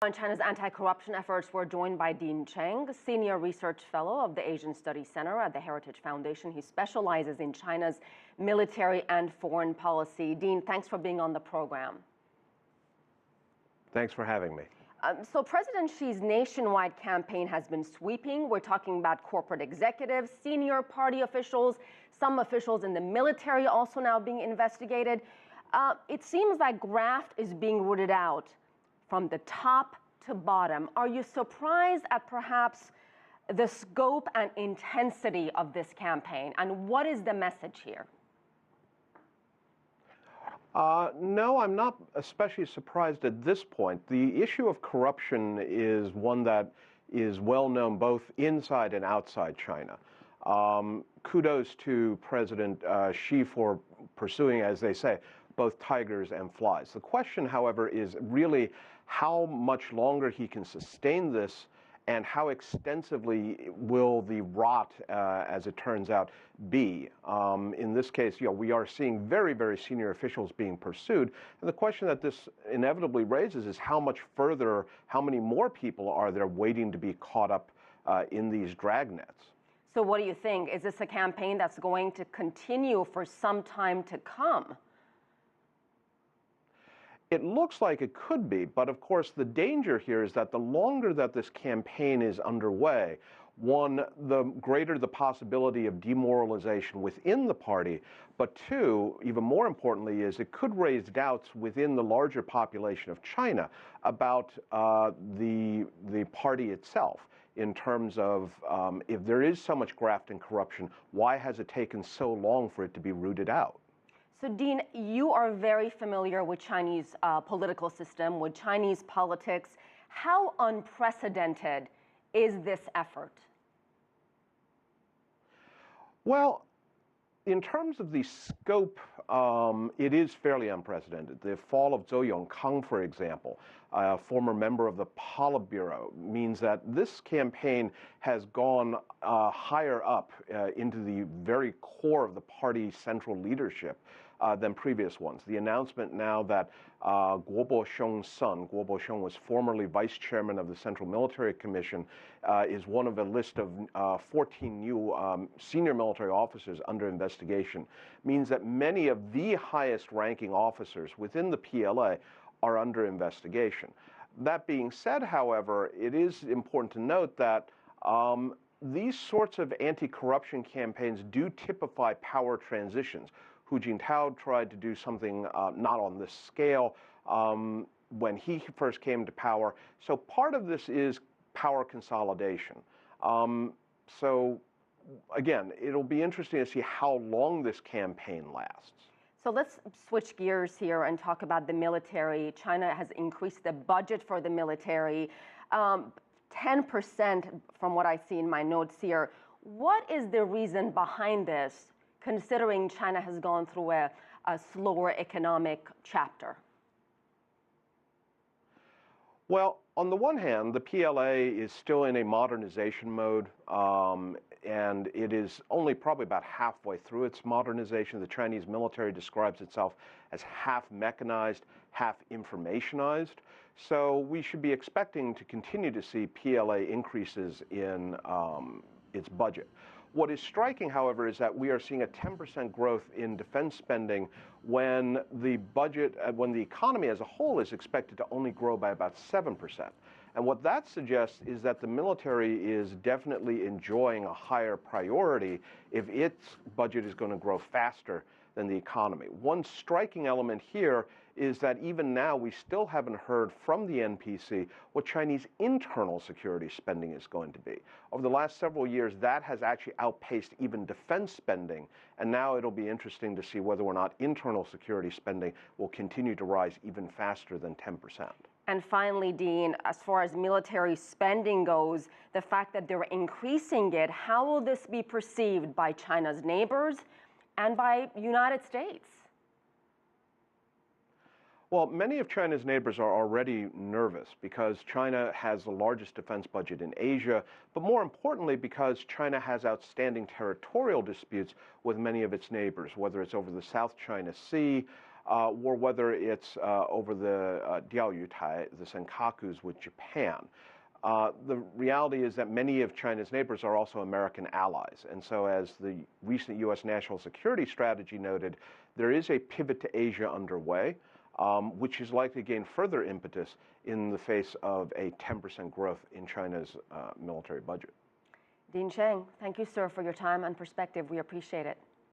On China's anti-corruption efforts, we're joined by Dean Cheng, Senior Research Fellow of the Asian Studies Center at the Heritage Foundation. He specializes in China's military and foreign policy. Dean, thanks for being on the program. Thanks for having me. So President Xi's nationwide campaign has been sweeping. We're talking about corporate executives, senior party officials, some officials in the military also now being investigated. It seems like graft is being rooted out from the top to bottom. Are you surprised at perhaps the scope and intensity of this campaign? And what is the message here? No, I'm not especially surprised at this point. The issue of corruption is one that is well known both inside and outside China. Kudos to President Xi for pursuing, as they say, both tigers and flies. The question, however, is really how much longer he can sustain this and how extensively will the rot, as it turns out, be. In this case, we are seeing very, very senior officials being pursued. And the question that this inevitably raises is how much further, how many more people are there waiting to be caught up in these dragnets? So what do you think? Is this a campaign that's going to continue for some time to come? It looks like it could be, but of course the danger here is that the longer that this campaign is underway, one, the greater the possibility of demoralization within the party, but two, even more importantly, is it could raise doubts within the larger population of China about the party itself in terms of if there is so much graft and corruption, why has it taken so long for it to be rooted out? So, Dean, you are very familiar with Chinese political system, with Chinese politics. How unprecedented is this effort? Well, in terms of the scope, it is fairly unprecedented. The fall of Zhou Yongkang, for example, a former member of the Politburo, means that this campaign has gone higher up into the very core of the party's central leadership than previous ones. The announcement now that Guo Boxiong's son, Guo Boxiong was formerly vice chairman of the Central Military Commission, is one of a list of 14 new senior military officers under investigation, means that many of the highest ranking officers within the PLA are under investigation. That being said, however, it is important to note that these sorts of anti-corruption campaigns do typify power transitions. Hu Jintao tried to do something not on this scale when he first came to power. So part of this is power consolidation. So again, it'll be interesting to see how long this campaign lasts. So let's switch gears here and talk about the military. China has increased the budget for the military, 10% from what I see in my notes here. What is the reason behind this, considering China has gone through a slower economic chapter? Well, on the one hand, the PLA is still in a modernization mode, and it is only probably about halfway through its modernization. The Chinese military describes itself as half mechanized, half informationized. So we should be expecting to continue to see PLA increases in its budget. What is striking, however, is that we are seeing a 10% growth in defense spending when the budget, when the economy as a whole is expected to only grow by about 7%. And what that suggests is that the military is definitely enjoying a higher priority if its budget is going to grow faster than the economy. One striking element here is that even now we still haven't heard from the NPC what Chinese internal security spending is going to be. Over the last several years, that has actually outpaced even defense spending, and now it'll be interesting to see whether or not internal security spending will continue to rise even faster than 10%. And finally, Dean, as far as military spending goes, the fact that they're increasing it, how will this be perceived by China's neighbors and by United States? Well, many of China's neighbors are already nervous because China has the largest defense budget in Asia, but more importantly because China has outstanding territorial disputes with many of its neighbors, whether it's over the South China Sea, or whether it's over the Diaoyutai, the Senkakus with Japan. The reality is that many of China's neighbors are also American allies. And so as the recent U.S. national security strategy noted, there is a pivot to Asia underway, which is likely to gain further impetus in the face of a 10% growth in China's military budget. Dean Cheng, thank you, sir, for your time and perspective. We appreciate it.